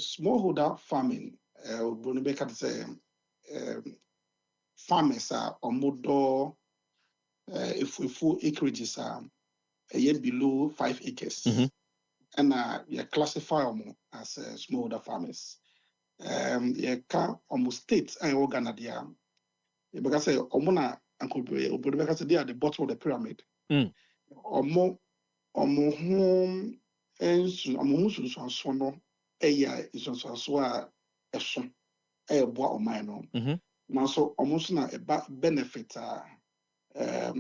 smallholder farming, Bonibeka say farmers are omodo if we full acreages are a year below 5 acres. And you classify them as smallholder farmers. You can almost state and organ there. Because say omona and Bonibeka say they are the bottom of the pyramid. Omo home and so no so a eso e boa o man no. Now so almost na benefit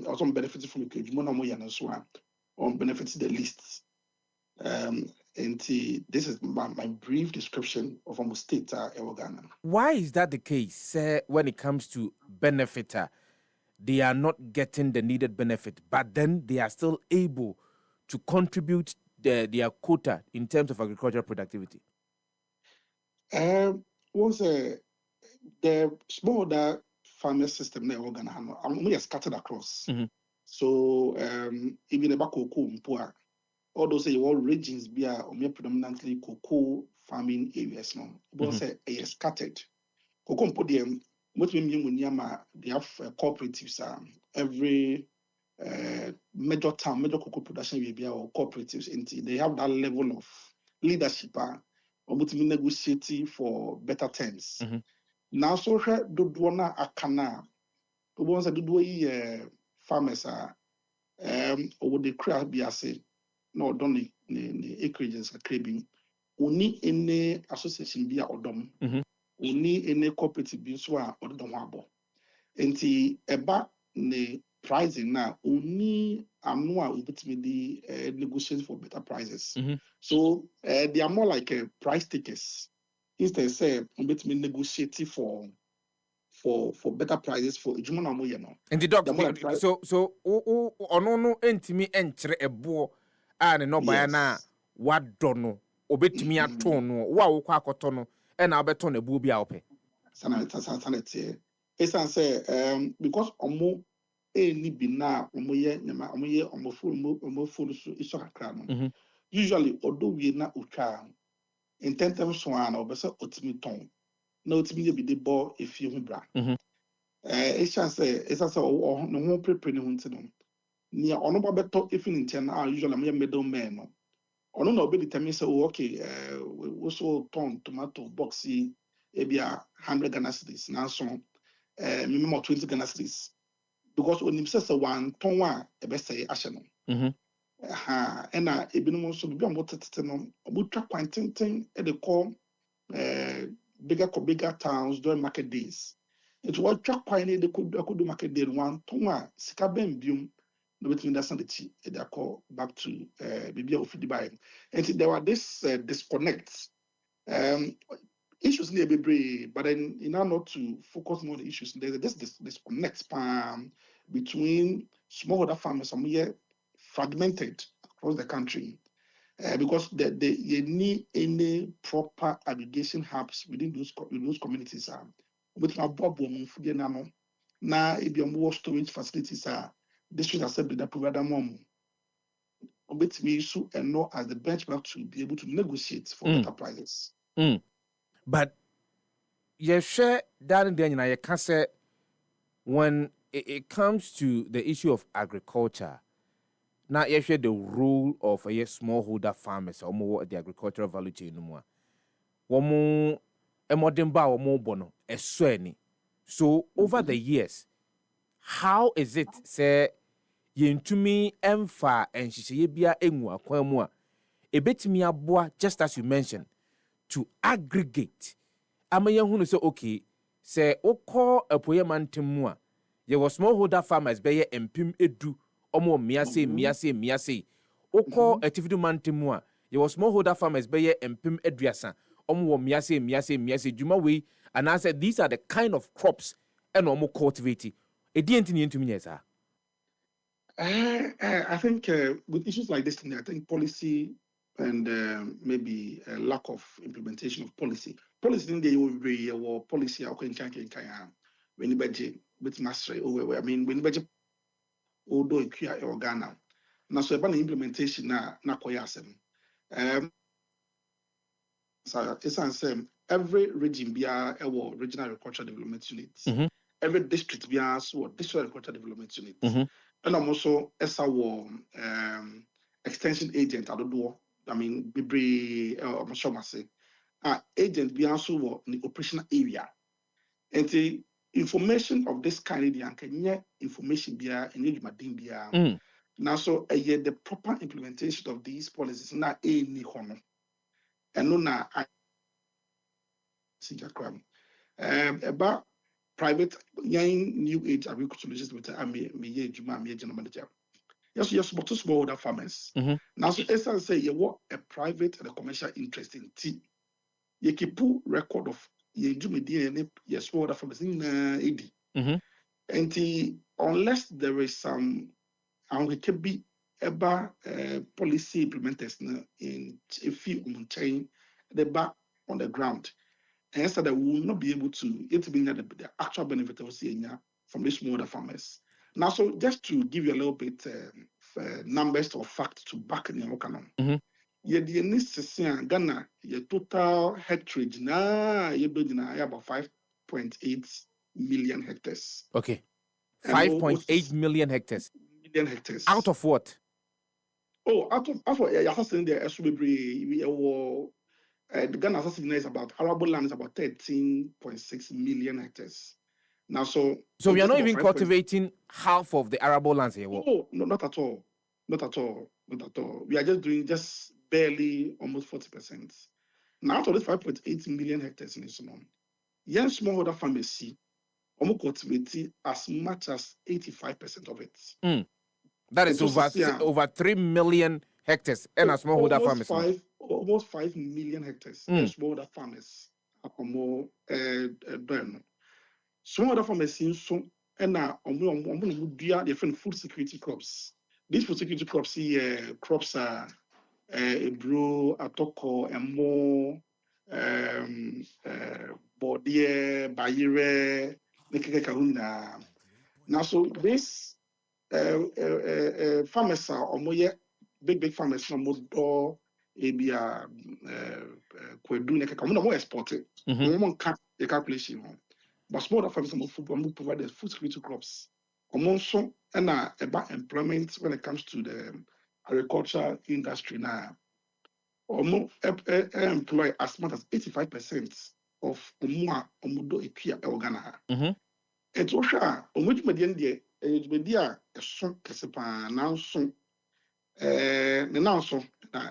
also benefit from the cage mo ya so on benefits the least. And this is my brief description of almost state Ghana. Why is that the case? When it comes to benefiter, they are not getting the needed benefit, but then they are still able to contribute their quota in terms of agricultural productivity. Once the smallholder farming system na Ghana, I'm scattered across. So even about cocoa, all those all regions be are predominantly cocoa farming areas now. But say scattered. Cocoa podium, what we mean they have cooperatives. Every major town, major cocoa production will be our cooperatives. They have that level of leadership. What we negotiating for better terms. Now, so do na akana. The ones that do farmers are or the crowd be as no don't the acreages are craving. Only any association be a odom. Only any cooperative be so a odom wabo. Enti eba ne pricing now only annual ubitimi the negotiation for better prices. So they are more like price takers. Instead say ubitimi negotiate for better prices for ejuma na mo ye no. And the doctor, so ono entimi enchre ebo and no buy na what dono obetimi aton no wa wo kwa akoto no e na obeton ebu bi a ope sanate esan say because omo eni bi na omo ye nyama omo full so iso kakra no usually odo wie na otwa intentem so an obese otimi ton na otimi ye bi de bo efie ho bra esan say no ho prepare ne ho ntino ni ono ba beto efin nten usually am middle man no ono na obi determine say okay we so ton tomato boxy ebia 100 Ghana cedis na so minimum 20 Ghana cedis because onim say one ton wa e be say ahye no ena ebinom so bi am tete no obutwa kwantenten e de call bigger towns during market days. It was twa kwan e de kodu market day one ton wa sika ben bium no between that sanity e de call back to bibia ofidi buy. And there were this disconnect issues near be but then in order not to focus more on the issues, there's this disconnect between smallholder farmers and we are fragmented across the country because they need any proper aggregation hubs within those communities. With my bob now if you more storage facilities district assembly that provide them with me issue and not as the benchmark to be able to negotiate for better prices. But you share that in there, you can say when it comes to the issue of agriculture, now you share the role of a smallholder farmers or more the agricultural value chain no more. One modern bar or more bono, a sweni. So over the years, how is it say yentumi emfa and she bia enwa kwamua a bit me aboa just as you mentioned to aggregate amaya hunu say okay say okọ apoyemantem a ye was smallholder farmers be ye empim edu omo miase okọ activity mantem a ye was smallholder farmers be ye empim eduasa omo miase djuma we and I said these are the kind of crops and omo cultivate edi entini entumi nyesa. I think with issues like this, I think policy and maybe a lack of implementation of policy. Policy in the way or policy when you budget with mastery over. I mean when you budget although you create Ghana. Now so about the implementation na koya asem. So it's the same. Every region be a regional agricultural development unit. Every district be a district agricultural development unit. And I'm also extension agent. I don't know. I mean, I'm sure I say. Agent be also in the operational area. And the information of this kind of can information be a in now so the proper implementation of these policies not any hono. And no na about private young new age agriculturalists with me general manager. Yes, you're supposed to smallholder farmers. Now, so as say you want a private and a commercial interest in tea. You keep record of you do me DNA, yes, smallholder farmers in AD. And unless there is some, and it can be about policy implementers in a few on chain, the back on the ground. And so that we will not be able to the actual benefit of seeing from these smallholder farmers. Now, so just to give you a little bit numbers or facts to back in your canon. The needs to see Ghana, your total hectarage now you about 5.8 million hectares. Okay. 5.8 million hectares. Out of what? Oh, out of assassin there, the Ghana assassin is about arable land is about 13.6 million hectares. Now, so we are not even cultivating half of the arable lands here. Oh, no, not at all. Not at all. Not at all. We are just doing just barely almost 40%. Now, out of this 5.8 million hectares in this month, young smallholder farmers see almost cultivating as much as 85% of it. That is over 3 million hectares and a smallholder farmers. Almost 5 million hectares. Smallholder farmers are more smallholder farmers see so and now different food security crops. These food security crops crops are bro, atoko, and more bodier, bayere, nekekekahuna. Now, so this farmers are big farmers no more ebia kwedu nekeka more exported. More cut the calculation. But smaller farmers are provide the food security crops. Also, and about employment when it comes to the agriculture industry now. Almost employ as much as 85% of Omudo Ekia Ghana. And so, which median dear, a song Casepa now song, now so,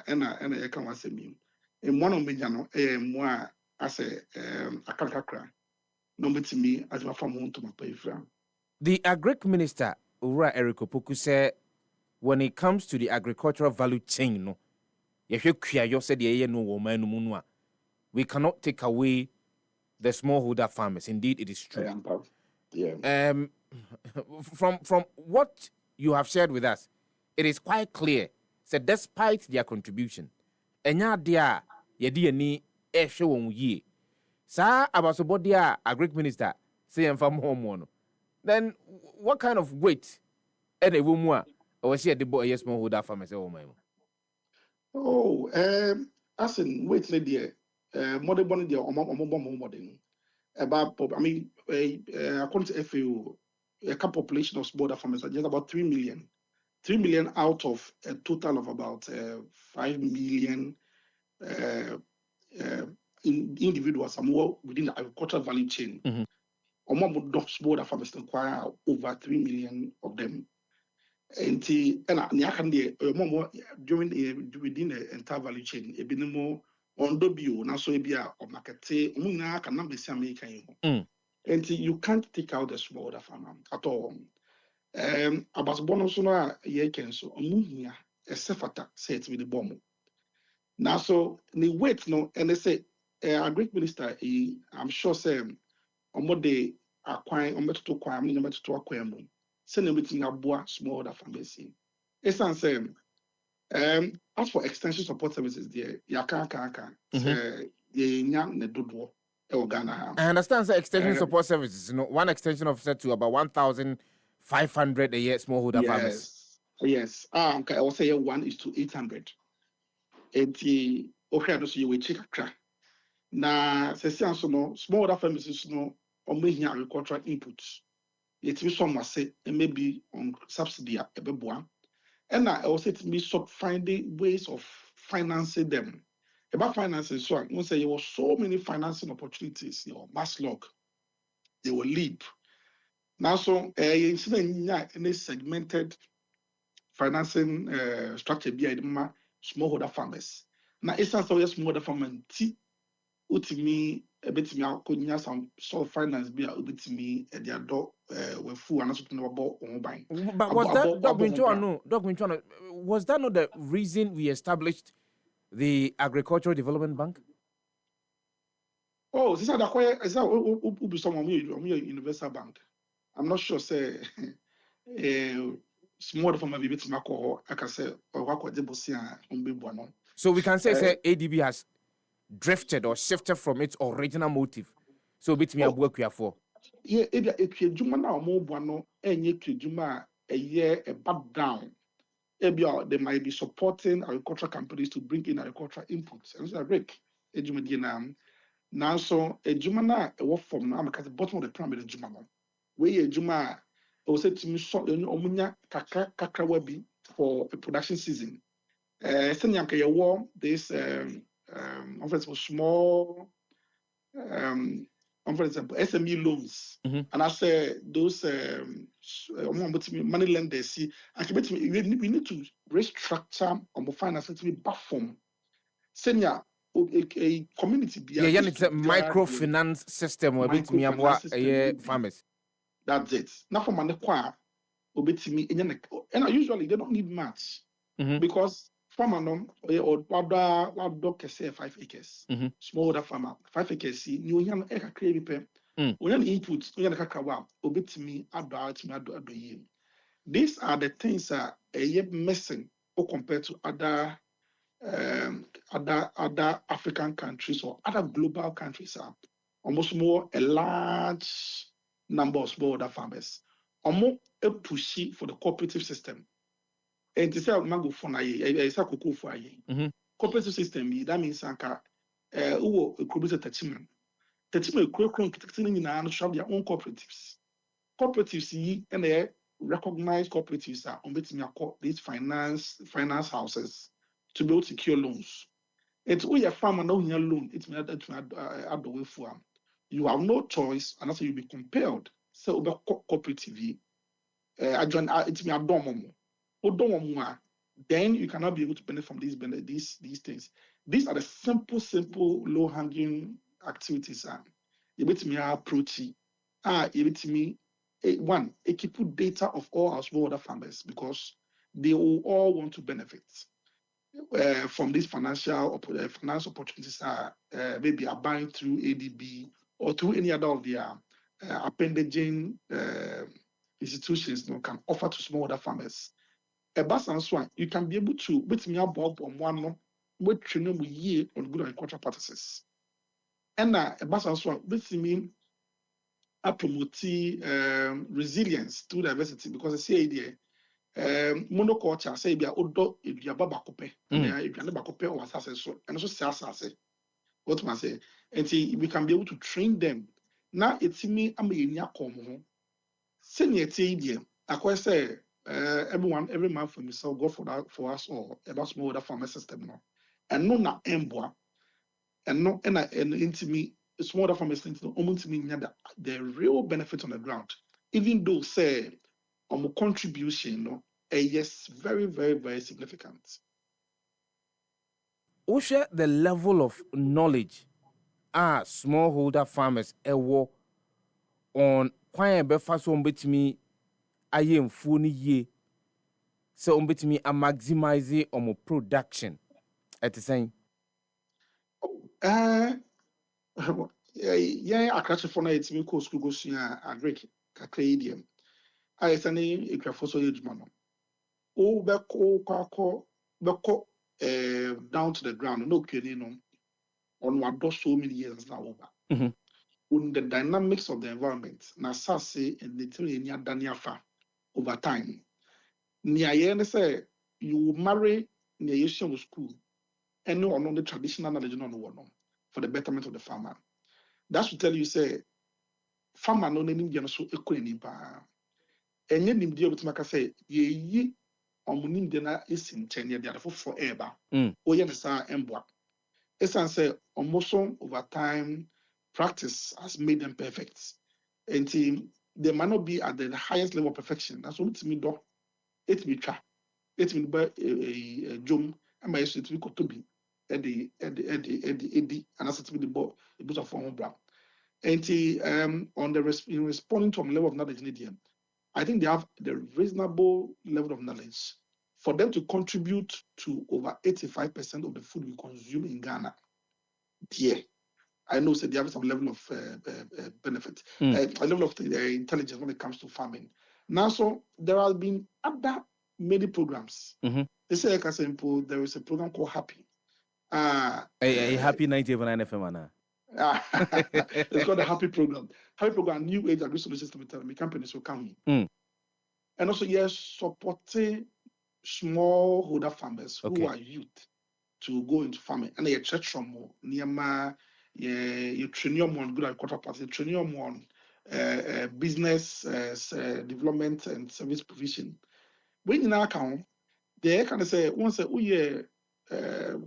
and I can say me. And one of Mediano, moi, as a kakakra, number to me as my farm home to my pay from. The Agric Minister, Ura Eric Opoku, said when it comes to the agricultural value chain, no, we cannot take away the smallholder farmers. Indeed, it is true. Yeah. From what you have shared with us, it is quite clear that despite their contribution, enya dia ni ehwe won yie. Sa abasobo dia Agric Minister say emfa mo. Then what kind of weight and a woman or she the boy smallholder farmers as in wait lady modern born there modern about I mean according to FAO a population of smallholder farmers are just about 3 million. 3 million out of a total of about 5 million individuals are more within the agricultural value chain. Smallholder farmers require over 3 million of them. And during within the entire value chain, a bit more on the bio, now so be a market, can be some and you can't take out the smallholder farmer at all. About bonus no ye can so a sefata set with the bomb. Now so the wait no and they say a great minister I'm sure say on they acquire on to acquire to acquire send everything aboa smallholder farmers. It's answer as for extension support services there yaka ye nyam ne dodo Ghana. I understand the extension support services. One extension officer to about 1,500 a year smallholder farmers. Yes. Okay. I will say 1 is to 800. And the okay, so you will check. Na sesi anso no smallholder farmers no omehia agricultural inputs. Yetimi so amase maybe on subsidy a ebeboa. And I also me stop finding ways of financing them. About financing, so I won't say there were so many financing opportunities, mass log, they will leap. Now, so any segmented financing structure be smallholder farmers. Now, it's also smallholder farmers, ultimately, a bit me out could some sort of finance be a bit me at their door with full and also about on buying. But was that was that not the reason we established the Agricultural Development Bank? Oh, this is that be someone universal bank. I'm not sure say small from a bit macro I can say or what the bosia on be one. So we can say ADB has drifted or shifted from its original motive. So bit me work we are for. Yeah, if you juma na more one and you juma a year a back down. They might be supporting agricultural companies to bring in agricultural inputs. And so I break a juma now so a juma na a work from I'm at the bottom of the pyramid juma. Where a juma I will say to me so omunya kakra wabi for a production season. Send yanka war this offers for small for example SME loans. And I say those money lenders see and we need to restructure our finance to be back from senior a community yeah, it's a microfinance system where bit me farmers. That's it. Now for my choir and usually they don't need much because farmer no or waddo kese 5 acres. Smallholder farmer 5 acres see you yan e kakra bi pe. When input when kakra wa obetimi ado ye. These are the things that are missing compared to other African countries or other global countries. Almost more a large number of smallholder farmers. Almost a pushy for the cooperative system. And to say mango for cooperative system, that means anka who produce Tettey have their own cooperatives. Cooperatives and they recognized cooperatives are on these finance houses to be able to secure loans. It's all your farmer no loan, it's add the way for you have no choice, and also you'll be compelled. So cooperative it's me then you cannot be able to benefit from these things. These are the simple, low-hanging activities. You bet me approach you bet me one, keep data of all our smallholder farmers because they will all want to benefit from these finance opportunities maybe are buying through ADB or through any other of their appendaging institutions can offer to smallholder farmers. You can be able to with me about one with training year on good agricultural practices. And a basis with me promote resilience through diversity because I say there monoculture say be odo eduaba bakope and eduane bakope or asase so and also say what man say and we can be able to train them now it's me am yenya kom ho senior tie I say every man for himself go for that for us all about smallholder farmer system no and no na emboa and no and into me smallholder farmer system almost mean the real benefit on the ground even though say contribution no yes very significant. Share the level of knowledge smallholder farmers ewo on kwan befa so mbetimi aye mfuo ni ye so mbetimi a maximize omo production at the same yeah akrache for na etimi ko school go sua agric kakra idiom ayesane ekwafo so yeduma no o beko down to the ground no kwani no on what so many years now over on the dynamics of the environment na sase and the thing any adaniafa over time near yen say you marry near Asian school and no on the traditional knowledge no one. for the betterment of the farmer. That should tell you, say, farmer no name so equally pa. And yen nim deal with maka say, ye omunim dena is in 10 years, the other forever. O yen sa embwa. Esan say, almost over time, practice has made them perfect. And they might not be at the highest level of perfection. That's what it's me do. It me try. It me by a jom. And my issue to be to be Eddie, and that's to be the ball, a bit of form brown. And on the in responding to a level of knowledge in India, I think they have the reasonable level of knowledge for them to contribute to over 85% of the food we consume in Ghana. Yeah, I know they have some level of benefit, a level of intelligence when it comes to farming. Now, so there have been other many programs. They say, like I said, there is a program called Happy. Happy 90.9 FM, it's called the Happy Program. Happy Program, New Age Agri Solutions Limited, companies will come in. And also, yes, supporting smallholder farmers who are youth to go into farming. And you church from more, you train them on good agricultural practice, you train them on business development and service provision. When in our account, they kind of say, once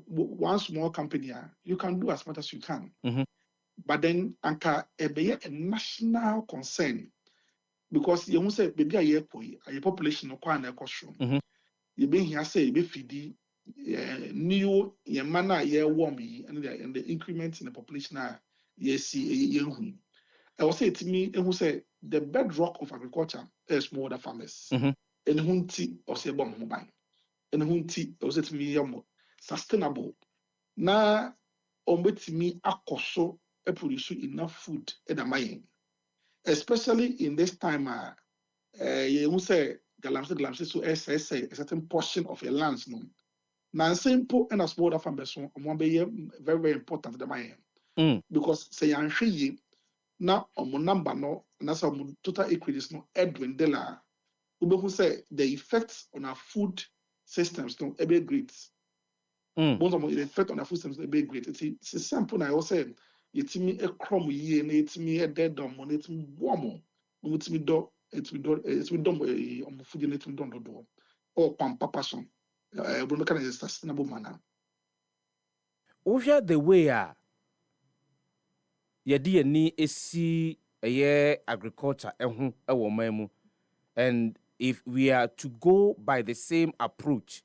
one small company, you can do as much as you can. But then, anka be a national concern because you say, baby, a population of quite a costume. You be here say, be feedy new manner, warm and the increment in the population are see. I will say to me, and who say the bedrock of agriculture is smallholder farmers. And who tea or say bomb mobile. And who tea or say to me, sustainable. Na me akoso produce enough food at the mine. Especially in this time, you say galamsey, so a certain portion of your lands. No, now simple and a small farmers one be very, very important the mine. Because say you now on number no, and that's our total equities no Edwin Della, who say the effects on our food systems no a bit great. Most of the effect on our food systems a bit great. It's a simple now. I was saying. It's me a crumb ye and it's me a dead dumb on it's me warm. It's me do it's me dumb on food and it's me don't do or papa son. We can a sustainable manner. Over the way, your DNA is see a year agriculture and if we are to go by the same approach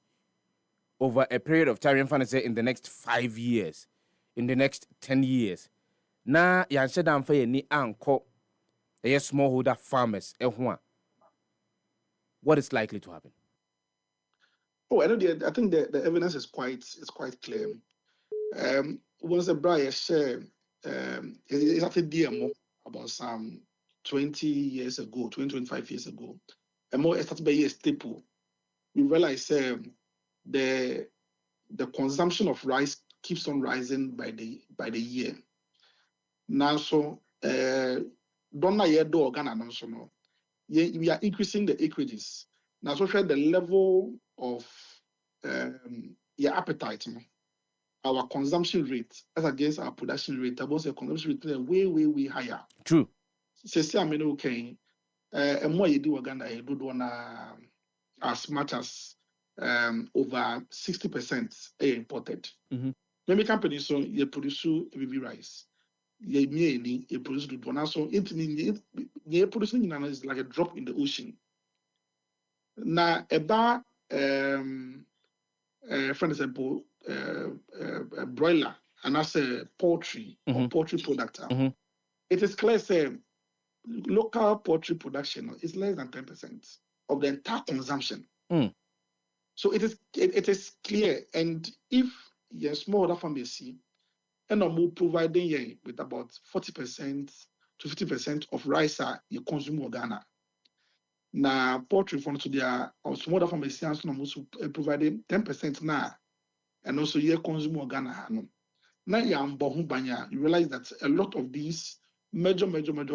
over a period of time, in the next 5 years, in the next 10 years. Na yanhyɛ da mfa yɛni ankɔ ɛyɛ smallholder farmers what is likely to happen? Oh, I think the evidence is quite clear. Once a Brian share, it's actually DMO about some 20 years ago, 25 years ago. And more started by a staple. We realize the consumption of rice keeps on rising by the year. Now, so don't do organ no. We are increasing the acreages. Now, so the level of your appetite, our consumption rate as against our production rate, about the consumption rate way higher. True. Say I mean okay, and more you do organ you do as much as over 60% imported. Many companies so you produce baby rice. You produce the one so it producing is like a drop in the ocean. Now about for example broiler and as a poultry or poultry product. It is clear say local poultry production is less than 10% of the entire consumption. So it is clear, and if you're smallholder farmers and more providing you with about 40% to 50% of rice you consume in Ghana. Now poultry from to their smallholder farmers also providing 10% now, and also you consume in Ghana. Now you realize that a lot of these major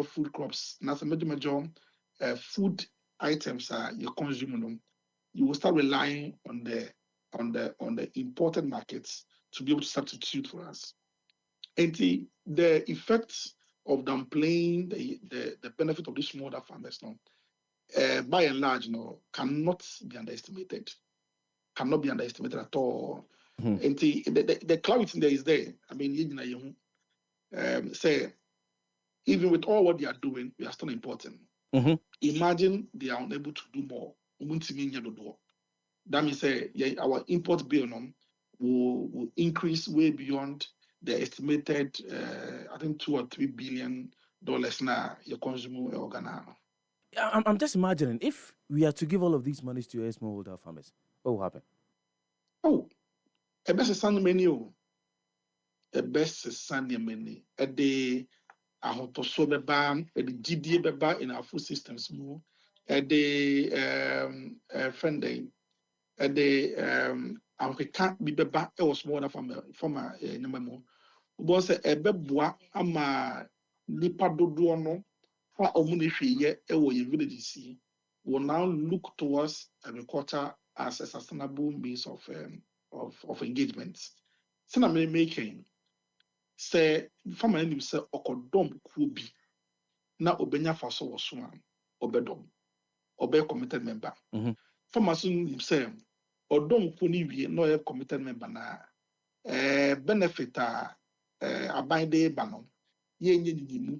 food crops, and that's a major food items you consume them, you will start relying on the imported markets to be able to substitute for us. And the effects of downplaying the benefit of these smaller farmers, no, by and large, no, cannot be underestimated. Cannot be underestimated at all. And the clarity there is there. I mean, say, even with all what they are doing, we are still important. Imagine they are unable to do more. That means our import bill will increase way beyond the estimated, I think, $2 or $3 billion now you consume organ. I'm just imagining if we are to give all of these monies to smallholder farmers, what will happen? Oh, a best Sunday menu. A best Sunday menu. A day, I hope to so beba, a GDA beba in our food systems. A day, friend day. The Africa be beba, it was more from a number. Was a beboa ama nipa dodoɔ no a wɔn na hwɛ yɛ wɔ yɛn villages yi will now look towards agriculture as a sustainable means of engagement. Sɛnɛ mɛ making sɛ farmer anim sɛ ɔkɔdɔm kuo bi na ɔbɛnya fa so wɔ so a ɔbɛdɔm ɔbɛyɛ committed member. Farmer so nim sɛ ɔdɔm kuo no wie na ɔyɛ committed member na benefit a aban de ba no yenye nidimu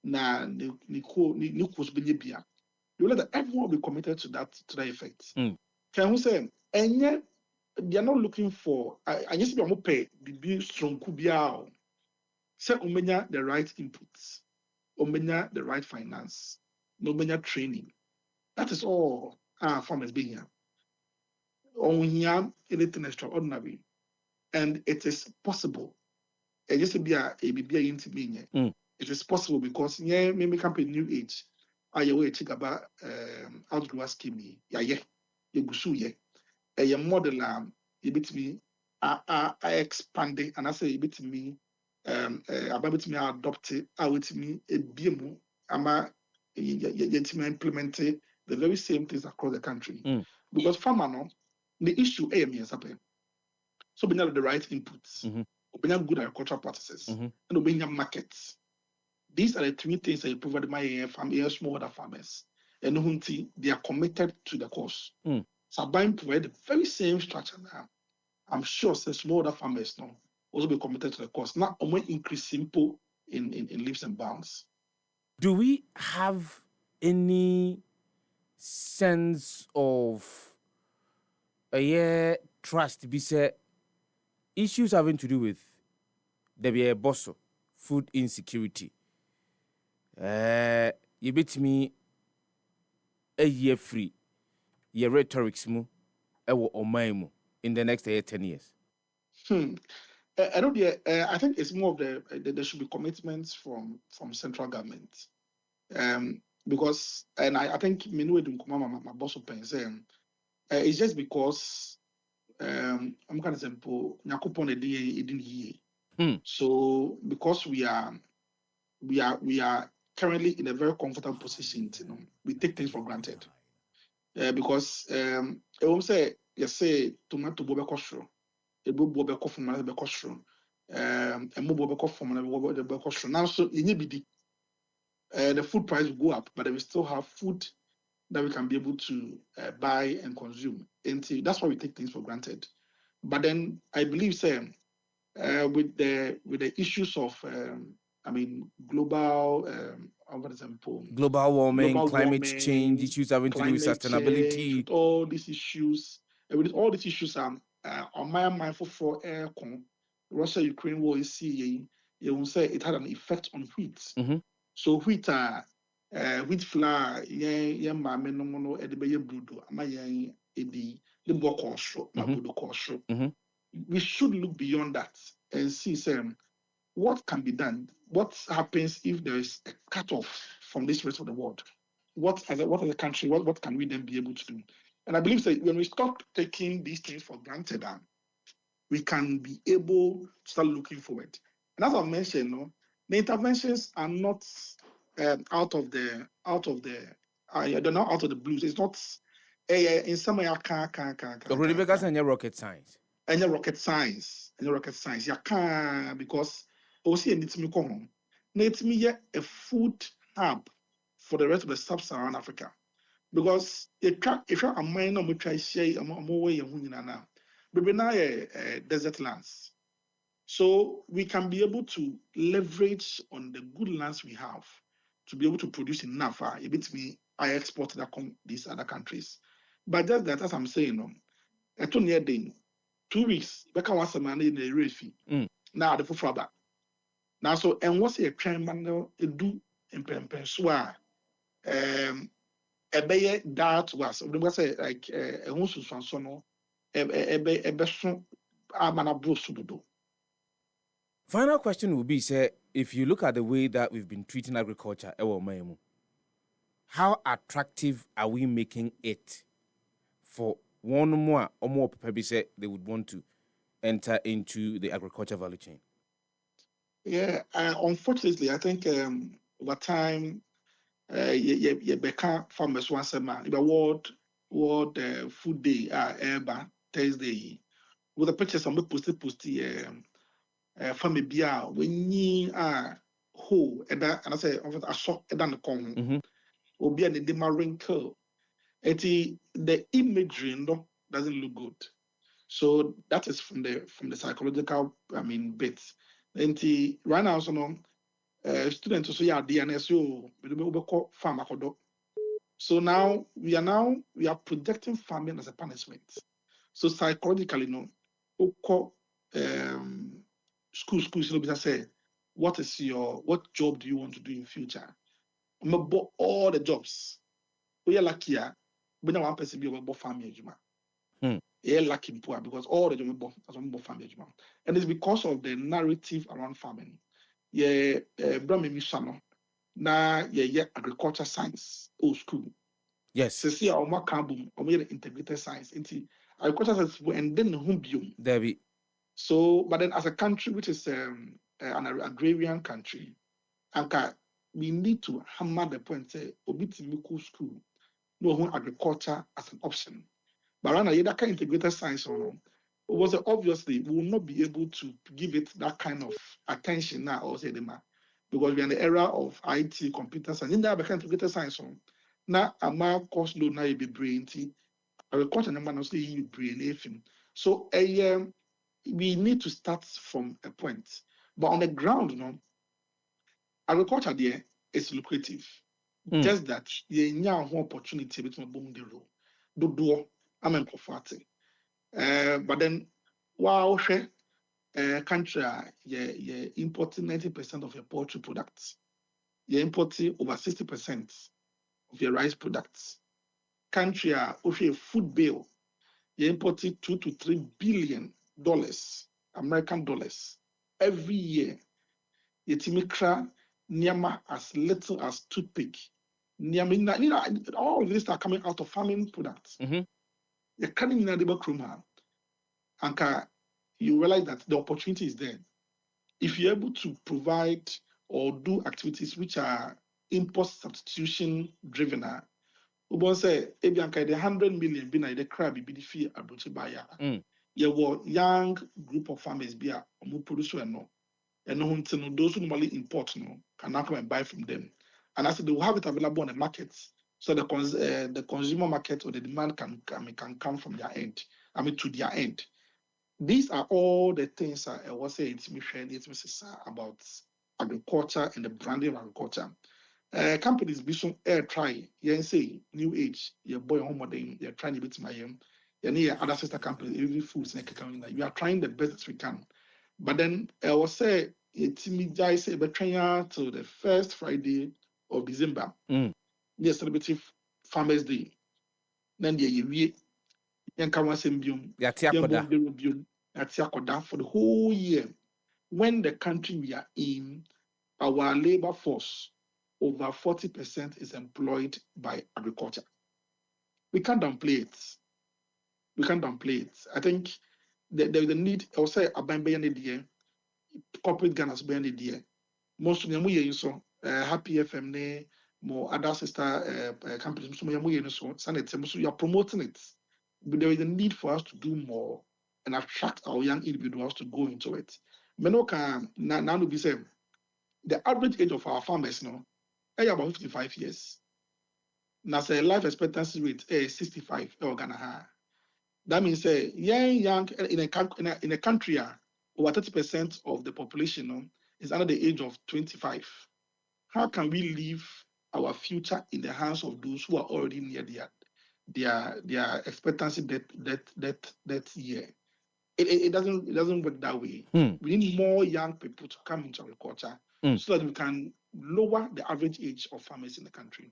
na ne course benye bia. You know that everyone will be committed to that effect. Can who say enye they are not looking for I just be amo pay bibi strong kubia say omenya the right inputs, omenya the right finance, no omenya training. That is all farmers being here. On here anything extraordinary, and it is possible. It just be a into it is possible because maybe campaign new age. I away check about outgrow scheme. Yeah, you gusu ye. A model you bit me I expanding and I say you bit me about me adopt it out me a BMO ama yet me implement the very same things across the country. Because farmer no the issue is happen. So we have the right inputs, we have good agricultural practices, and we have markets. These are the three things that you provide my smallholder farmers. And they are committed to the cause. So by provide the very same structure now, I'm sure smallholder farmers now also be committed to the cause. Not only increase simple in leaps and bounds. Do we have any sense of trust? Be said issues having to do with the bosso, food insecurity. You bet me a year free, your rhetorics mu, or in the next 10 years. I don't. I think it's more of there should be commitments from central government, because I think my boss open it's just because I'm kind of simple. So because we are currently in a very comfortable position, we take things for granted. Because I won't say tomato bobe kosho, ebu bobe kofu mana be kosho, emu bobe kofu mana be kosho. Now so the food price will go up, but we still have food that we can be able to buy and consume. And that's why we take things for granted. But then I believe, with the issues of global global warming, climate change, issues having to do with sustainability, change, with all these issues, with all these issues on my mindful for Russia-Ukraine war is seeing, you will say it had an effect on wheat. So wheat flour, we should look beyond that and see what can be done. What happens if there is a cutoff from this rest of the world? What as a country, what can we then be able to do? And I believe that when we stop taking these things for granted, we can be able to start looking forward. And as I mentioned, the interventions are not out of the they're not out of the blues. It's not in some way rocket science. Any rocket science. You can't, because also a nitimi come. Nitimi a food hub for the rest of the sub-Saharan Africa. Because if you're a mine, we try say a more way now. But now desert lands. So we can be able to leverage on the good lands we have to be able to produce enough. A bit me, I export that these other countries. But just that, as I'm saying, I told you 2 weeks, back once a man in the refi. Now the full back. Now, so, and what's a train man do in Pempensua? Ebeye that was, we say like a hunsu sansono, ebe amana bro sudodo. Final question will be, say, if you look at the way that we've been treating agriculture, how attractive are we making it for one more or more people say they would want to enter into the agriculture value chain? Yeah, unfortunately, I think over time, you become farmers once a month. The World Food Day, Eba Thursday, with the pictures of me posted, family beer when you are whole, and I say, I saw it on the corner, will be an edema wrinkle. The imagery doesn't look good. So that is from the psychological, bits. And right now, so students also yeah DNSO, farm. So now we are projecting farming as a punishment. So psychologically, schools, say, what job do you want to do in future? I'm about all the jobs. We are lucky, but now one person be about farming. Lucky because all the jobs are farming. And it's because of the narrative around farming. Yeah, Brahmi Mishano, na yeah, agriculture science, old school. Yes. See, our macabum, or integrated science, into agriculture science, and then home biome. Debbie. So, but then as a country which is an agrarian country, we need to hammer the point, say, Obitimiku school, no agriculture as an option. But right now, that kind of integrated science was obviously we will not be able to give it that kind of attention now, or say because we're in the era of IT, computers, and in that kind of integrated science now a course load now be brain agriculture number not say brain. So we need to start from a point. But on the ground, agriculture there is lucrative. Just that you have one opportunity between boom the role. Do I'm in poverty. But then wow, country you importing 90% of your poultry products. You're importing over 60% of your rice products. Country food bill, you're importing $2 to $3 billion American dollars every year. Yetimikra Niama as little as toothpick. Niama, all of these are coming out of farming products. You're coming in the back room, and you realize that the opportunity is there. If you're able to provide or do activities which are import substitution driven, Ubon say, Ebianka, the 100 million be the crab be the fee abuchi buyer. You were young group of farmers be a producer and those who normally import can now come and buy from them. And I said they will have it available on the markets. So the consumer market or the demand can come from their end. To their end. These are all the things I was saying to me about agriculture and the branding of agriculture. Companies be some air try, say new age, your boy home modern, you're trying to beat my other sister companies, every foods we are trying the best we can. But then I was say it's me say till the first Friday of December. Yes, celebrating Farmers Day. Then we can one symbium, for the whole year. When the country we are in, our labor force, over 40% is employed by agriculture. We can't downplay it. I think there's a need, I'll say, corporate Ghana's behind the most of them so Happy FM ne more other sister companies so you are promoting it, but there is a need for us to do more and attract our young individuals to go into it. Menoka now be say the average age of our farmers now is about 55 years. Now say life expectancy rate is 65 Ghana. That means say young in a country over 30% of the population is under the age of 25. How can we leave our future in the hands of those who are already near their expectancy that year? It doesn't work that way. We need more young people to come into agriculture so that we can lower the average age of farmers in the country.